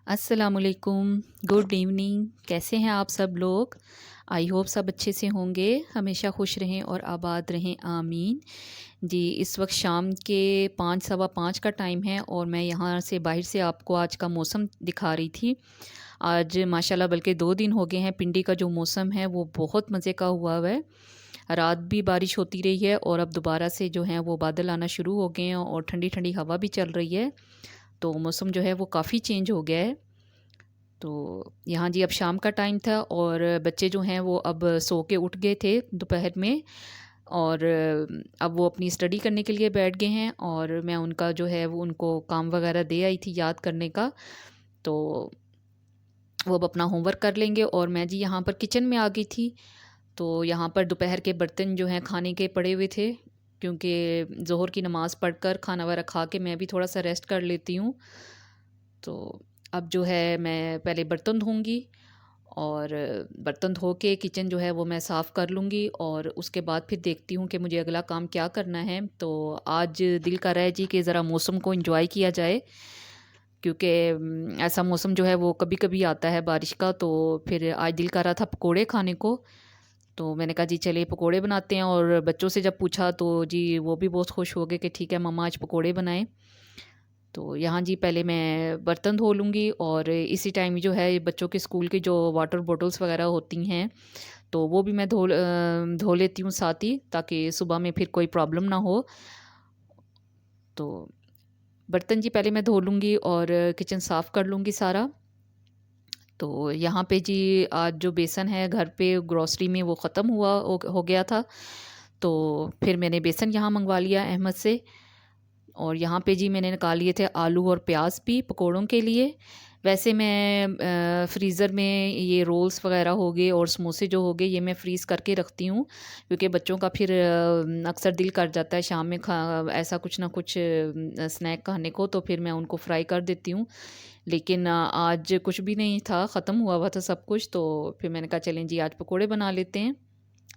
अस्सलामुअलैकुम, good evening. कैसे हैं आप सब लोग? आई होप सब अच्छे से होंगे, हमेशा खुश रहें और आबाद रहें, आमीन। जी, इस वक्त शाम के 5 सवा 5 का टाइम है और मैं यहाँ से बाहर से आपको आज का मौसम दिखा रही थी। आज माशाल्लाह बल्कि 2 दिन हो गए हैं, पिंडी का जो मौसम है वो बहुत मज़े का हुआ है। रात भी बारिश होती रही है और अब दोबारा से जो है वो बादल आना शुरू हो गए हैं और ठंडी ठंडी हवा भी चल रही है। तो मौसम जो है वो काफ़ी चेंज हो गया है। तो यहाँ जी अब शाम का टाइम था और बच्चे जो हैं वो अब सो के उठ गए थे दोपहर में और अब वो अपनी स्टडी करने के लिए बैठ गए हैं और मैं उनका जो है वो उनको काम वगैरह दे आई थी याद करने का। तो वो अब अपना होमवर्क कर लेंगे और मैं जी यहाँ पर किचन में आ गई थी। तो यहाँ पर दोपहर के बर्तन जो हैं खाने के पड़े हुए थे, क्योंकि ज़ोहर की नमाज़ पढ़कर खाना वगैरह खा के मैं भी थोड़ा सा रेस्ट कर लेती हूँ। तो अब जो है मैं पहले बर्तन धोऊँगी और बर्तन धो के किचन जो है वो मैं साफ़ कर लूँगी और उसके बाद फिर देखती हूँ कि मुझे अगला काम क्या करना है। तो आज दिल कर रहा है जी कि ज़रा मौसम को एंजॉय किया जाए, क्योंकि ऐसा मौसम जो है वो कभी-कभी आता है बारिश का। तो फिर आज दिल कर रहा था पकोड़े खाने को, तो मैंने कहा जी चलिए पकोड़े बनाते हैं। और बच्चों से जब पूछा तो जी वो भी बहुत खुश हो गए कि ठीक है मम्मा आज पकोड़े बनाएँ। तो यहाँ जी पहले मैं बर्तन धो लूँगी और इसी टाइम जो है बच्चों के स्कूल की जो वाटर बॉटल्स वगैरह होती हैं तो वो भी मैं धो लेती हूँ साथ ही, ताकि सुबह में फिर कोई प्रॉब्लम ना हो। तो बर्तन जी पहले मैं धो लूँगी और किचन साफ़ कर लूँगी सारा। तो यहाँ पे जी आज जो बेसन है घर पे ग्रोसरी में वो ख़त्म हो गया था, तो फिर मैंने बेसन यहाँ मंगवा लिया अहमद से। और यहाँ पे जी मैंने निकाल लिए थे आलू और प्याज भी पकोड़ों के लिए। वैसे मैं फ्रीज़र में ये रोल्स वगैरह हो गए और समोसे जो हो गए ये मैं फ्रीज़ करके रखती हूँ, क्योंकि बच्चों का फिर अक्सर दिल कर जाता है शाम में खा ऐसा कुछ ना कुछ स्नैक खाने को, तो फिर मैं उनको फ्राई कर देती हूँ। लेकिन आज कुछ भी नहीं था, ख़त्म हुआ था सब कुछ, तो फिर मैंने कहा चलें जी आज पकोड़े बना लेते हैं।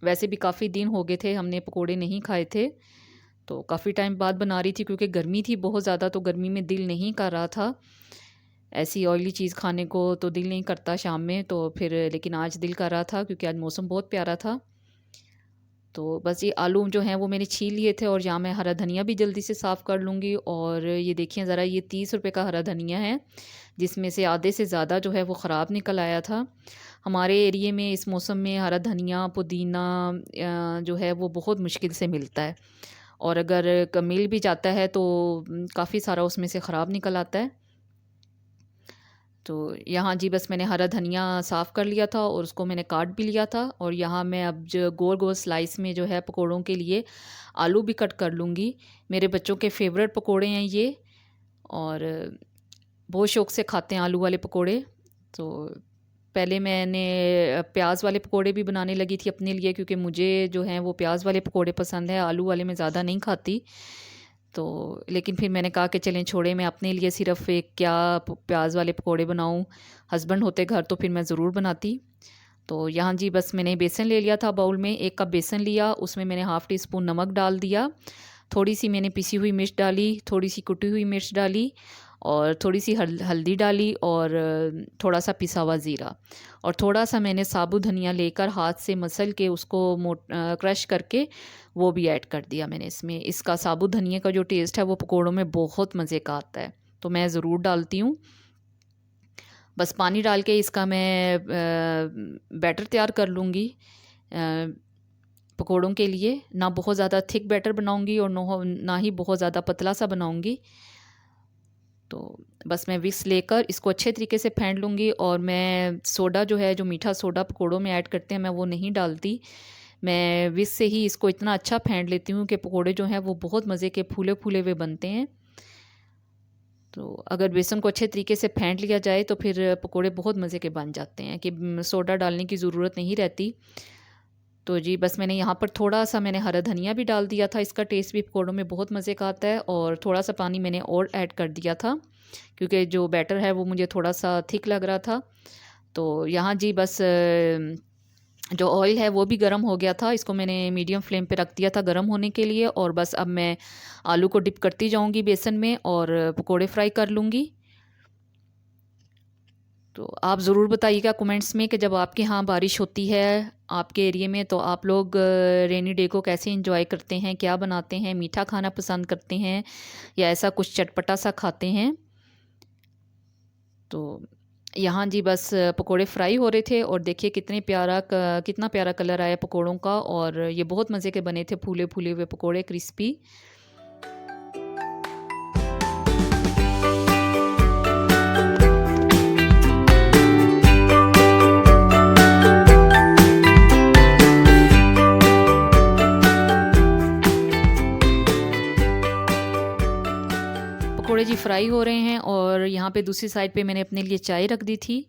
वैसे भी काफ़ी दिन हो गए थे हमने पकोड़े नहीं खाए थे, तो काफ़ी टाइम बाद बना रही थी क्योंकि गर्मी थी बहुत ज़्यादा, तो गर्मी में दिल नहीं कर रहा था ऐसी ऑयली चीज़ खाने को, तो दिल नहीं करता शाम में। तो फिर लेकिन आज दिल कर रहा था क्योंकि आज मौसम बहुत प्यारा था। तो बस ये आलू जो हैं वो मैंने छील लिए थे और यहाँ मैं हरा धनिया भी जल्दी से साफ़ कर लूँगी। और ये देखिए ज़रा, ये 30 रुपए का हरा धनिया है, जिसमें से आधे से ज़्यादा जो है वो ख़राब निकल आया था। हमारे एरिए में इस मौसम में हरा धनिया, पुदीना जो है वो बहुत मुश्किल से मिलता है, और अगर मिल भी जाता है तो काफ़ी सारा उसमें से ख़राब निकल आता है। तो यहाँ जी बस मैंने हरा धनिया साफ़ कर लिया था और उसको मैंने काट भी लिया था, और यहाँ मैं अब जो गोल गोल स्लाइस में जो है पकोड़ों के लिए आलू भी कट कर लूँगी। मेरे बच्चों के फेवरेट पकोड़े हैं ये, और बहुत शौक़ से खाते हैं आलू वाले पकोड़े। तो पहले मैंने प्याज वाले पकोड़े भी बनाने लगी थी अपने लिए, क्योंकि मुझे जो हैं वो प्याज वाले पकोड़े पसंद है, आलू वाले मैं ज़्यादा नहीं खाती। तो लेकिन फिर मैंने कहा कि चलें छोड़ें, मैं अपने लिए सिर्फ़ एक क्या प्याज वाले पकोड़े बनाऊं, हस्बैंड होते घर तो फिर मैं ज़रूर बनाती। तो यहाँ जी बस मैंने बेसन ले लिया था बाउल में, 1 कप बेसन लिया, उसमें मैंने हाफ़ टी स्पून नमक डाल दिया, थोड़ी सी मैंने पिसी हुई मिर्च डाली, थोड़ी सी कुटी हुई मिर्च डाली, और थोड़ी सी हल्दी डाली, और थोड़ा सा पिसा हुआ ज़ीरा, और थोड़ा सा मैंने साबुत धनिया लेकर हाथ से मसल के उसको क्रश करके वो भी ऐड कर दिया मैंने इसमें। इसका साबुत धनिया का जो टेस्ट है वो पकोड़ों में बहुत मज़े का आता है, तो मैं ज़रूर डालती हूँ। बस पानी डाल के इसका मैं बैटर तैयार कर लूँगी पकोड़ों के लिए। ना बहुत ज़्यादा थिक बैटर बनाऊँगी और ना ही बहुत ज़्यादा पतला सा बनाऊँगी। तो बस मैं विक्स लेकर इसको अच्छे तरीके से फेंट लूँगी, और मैं सोडा जो है, जो मीठा सोडा पकोड़ों में ऐड करते हैं, मैं वो नहीं डालती। मैं विक्स से ही इसको इतना अच्छा फेंट लेती हूँ कि पकोड़े जो हैं वो बहुत मज़े के फूले फूले हुए बनते हैं। तो अगर बेसन को अच्छे तरीके से फेंट लिया जाए तो फिर पकोड़े बहुत मज़े के बन जाते हैं, कि सोडा डालने की ज़रूरत नहीं रहती। तो जी बस मैंने यहाँ पर थोड़ा सा मैंने हरा धनिया भी डाल दिया था, इसका टेस्ट भी पकोड़ों में बहुत मज़े का आता है। और थोड़ा सा पानी मैंने और ऐड कर दिया था, क्योंकि जो बैटर है वो मुझे थोड़ा सा थिक लग रहा था। तो यहाँ जी बस जो ऑयल है वो भी गर्म हो गया था, इसको मैंने मीडियम फ्लेम पे रख दिया था गर्म होने के लिए। और बस अब मैं आलू को डिप करती जाऊंगी बेसन में और पकोड़े फ्राई कर लूँगी। तो आप ज़रूर बताइएगा कमेंट्स में कि जब आपके यहाँ बारिश होती है आपके एरिया में, तो आप लोग रेनी डे को कैसे एंजॉय करते हैं, क्या बनाते हैं, मीठा खाना पसंद करते हैं या ऐसा कुछ चटपटा सा खाते हैं। तो यहाँ जी बस पकोड़े फ्राई हो रहे थे और देखिए कितना प्यारा कलर आया पकोड़ों का, और ये बहुत मज़े के बने थे, फूले फूले हुए पकोड़े क्रिस्पी। पकोड़े जी फ्राई हो रहे हैं और यहाँ पे दूसरी साइड पे मैंने अपने लिए चाय रख दी थी।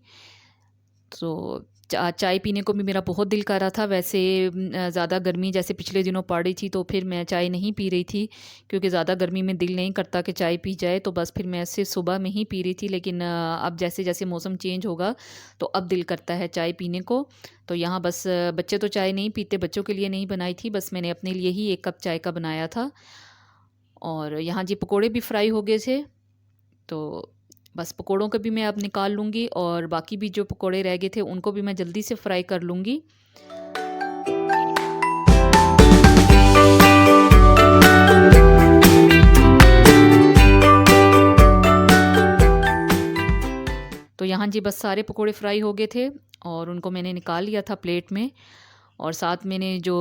तो चाय पीने को भी मेरा बहुत दिल कर रहा था। वैसे ज़्यादा गर्मी जैसे पिछले दिनों पड़ रही थी तो फिर मैं चाय नहीं पी रही थी, क्योंकि ज़्यादा गर्मी में दिल नहीं करता कि चाय पी जाए, तो बस फिर मैं ऐसे सुबह में ही पी रही थी। लेकिन अब जैसे जैसे मौसम चेंज होगा तो अब दिल करता है चाय पीने को। तो यहाँ बस बच्चे तो चाय नहीं पीते, बच्चों के लिए नहीं बनाई थी, बस मैंने अपने लिए ही 1 कप चाय का बनाया था। और यहाँ जी पकोड़े भी फ्राई हो गए थे, तो बस पकोड़ों को भी मैं अब निकाल लूँगी और बाकी भी जो पकोड़े रह गए थे उनको भी मैं जल्दी से फ्राई कर लूँगी। तो यहाँ जी बस सारे पकोड़े फ्राई हो गए थे और उनको मैंने निकाल लिया था प्लेट में, और साथ मैंने जो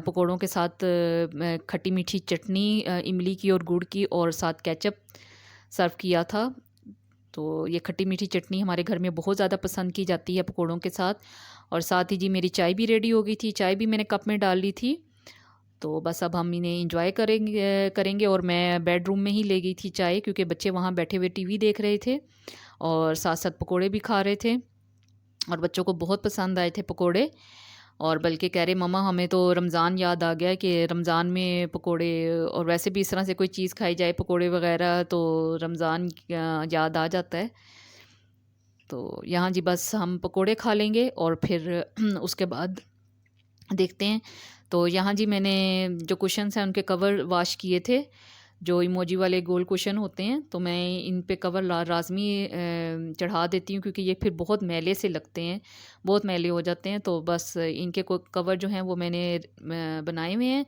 पकोड़ों के साथ खट्टी मीठी चटनी इमली की और गुड़ की और साथ केचप सर्व किया था। तो ये खट्टी मीठी चटनी हमारे घर में बहुत ज़्यादा पसंद की जाती है पकोड़ों के साथ। और साथ ही जी मेरी चाय भी रेडी हो गई थी, चाय भी मैंने कप में डाल ली थी। तो बस अब हम इन्हें एंजॉय करेंगे और मैं बेडरूम में ही ले गई थी चाय, क्योंकि बच्चे वहाँ बैठे हुए टीवी देख रहे थे और साथ साथ पकोड़े भी खा रहे थे, और बच्चों को बहुत पसंद आए थे पकोड़े। और बल्कि कह रहे मम्मा हमें तो रमज़ान याद आ गया कि रमज़ान में पकोड़े, और वैसे भी इस तरह से कोई चीज़ खाई जाए पकोड़े वगैरह तो रमज़ान याद आ जाता है। तो यहाँ जी बस हम पकोड़े खा लेंगे और फिर उसके बाद देखते हैं। तो यहाँ जी मैंने जो कुशन्स हैं उनके कवर वॉश किए थे, जो इमोजी वाले गोल कुशन होते हैं, तो मैं इन पे कवर लाजमी चढ़ा देती हूँ, क्योंकि ये फिर बहुत मैले से लगते हैं, बहुत मैले हो जाते हैं। तो बस इनके कवर जो हैं वो मैंने बनाए हुए हैं,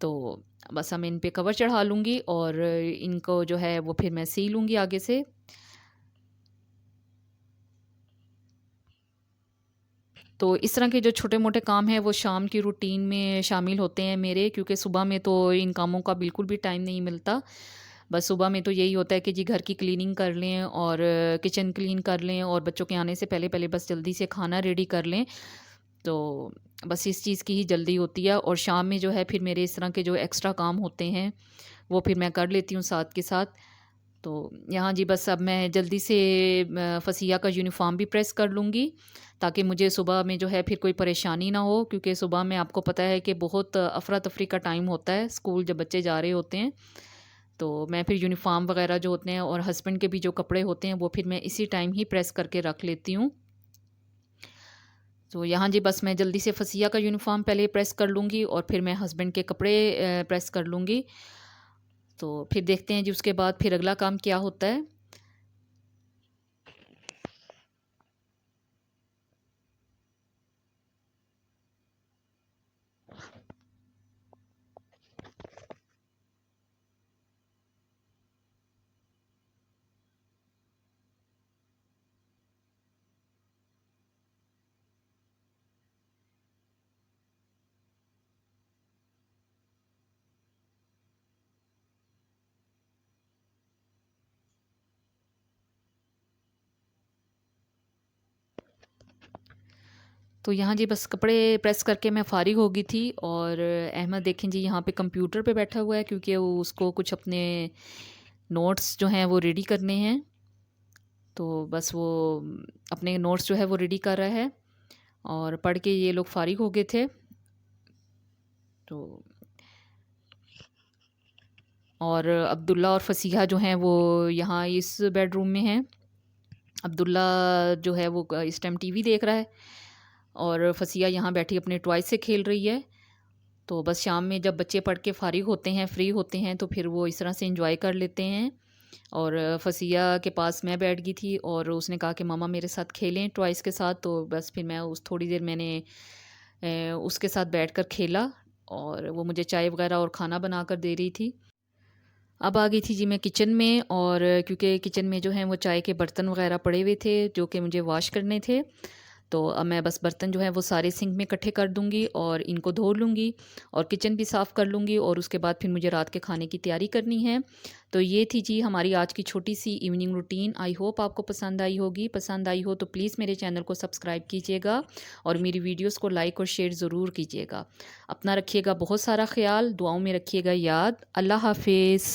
तो बस हम इन पे कवर चढ़ा लूँगी और इनको जो है वो फिर मैं सी लूँगी आगे से। तो इस तरह के जो छोटे-मोटे काम हैं वो शाम की रूटीन में शामिल होते हैं मेरे, क्योंकि सुबह में तो इन कामों का बिल्कुल भी टाइम नहीं मिलता। बस सुबह में तो यही होता है कि जी घर की क्लीनिंग कर लें और किचन क्लीन कर लें और बच्चों के आने से पहले-पहले बस जल्दी से खाना रेडी कर लें। तो बस इस चीज़ की ही जल्दी होती है, और शाम में जो है फिर मेरे इस तरह के जो एक्स्ट्रा काम होते हैं वो फिर मैं कर लेती हूँ साथ के साथ। तो यहाँ जी बस अब मैं जल्दी से फ़सिया का यूनिफ़ॉर्म भी प्रेस कर लूँगी, ताकि मुझे सुबह में जो है फिर कोई परेशानी ना हो, क्योंकि सुबह में आपको पता है कि बहुत अफ़रा-तफ़री का टाइम होता है, स्कूल जब बच्चे जा रहे होते हैं। तो मैं फिर यूनिफ़ॉर्म वग़ैरह जो होते हैं और हस्बैंड के भी जो कपड़े होते हैं वो फिर मैं इसी टाइम ही प्रेस करके रख लेती हूँ। तो यहाँ जी बस मैं जल्दी से फ़सिया का यूनिफ़ॉर्म पहले प्रेस कर लूँगी और फिर मैं हस्बैंड के कपड़े प्रेस कर लूँगी। तो फिर देखते हैं जी उसके बाद फिर अगला काम क्या होता है। तो यहाँ जी बस कपड़े प्रेस करके मैं फ़ारिग हो गई थी, और अहमद देखें जी यहाँ पे कंप्यूटर पे बैठा हुआ है, क्योंकि वो उसको कुछ अपने नोट्स जो हैं वो रेडी करने हैं। तो बस वो अपने नोट्स जो है वो रेडी कर रहा है, और पढ़ के ये लोग फ़ारिग हो गए थे। तो और अब्दुल्ला और फ़सीहा जो हैं वो यहाँ इस बेडरूम में हैं। अब्दुल्ला जो है वो इस टाइम टीवी देख रहा है, और फ़सिया यहाँ बैठी अपने टॉय से खेल रही है। तो बस शाम में जब बच्चे पढ़ के फ़ारिग होते हैं, फ्री होते हैं, तो फिर वो इस तरह से एंजॉय कर लेते हैं। और फसिया के पास मैं बैठ गई थी और उसने कहा कि मामा मेरे साथ खेलें टॉयज़ के साथ, तो बस फिर मैं उस थोड़ी देर मैंने उसके साथ बैठकर खेला और वो मुझे चाय वगैरह और खाना बना कर दे रही थी। अब आ गई थी जी मैं किचन में, और क्योंकि किचन में जो है वो चाय के बर्तन वगैरह पड़े हुए थे जो कि मुझे वॉश करने थे। तो अब मैं बस बर्तन जो है वो सारे सिंक में इकट्ठे कर दूँगी और इनको धो लूँगी और किचन भी साफ़ कर लूँगी, और उसके बाद फिर मुझे रात के खाने की तैयारी करनी है। तो ये थी जी हमारी आज की छोटी सी इवनिंग रूटीन। आई होप आपको पसंद आई होगी। पसंद आई हो तो प्लीज़ मेरे चैनल को सब्सक्राइब कीजिएगा और मेरी वीडियोज़ को लाइक और शेयर ज़रूर कीजिएगा। अपना रखिएगा बहुत सारा ख्याल, दुआओं में रखिएगा याद। अल्लाह हाफिज़।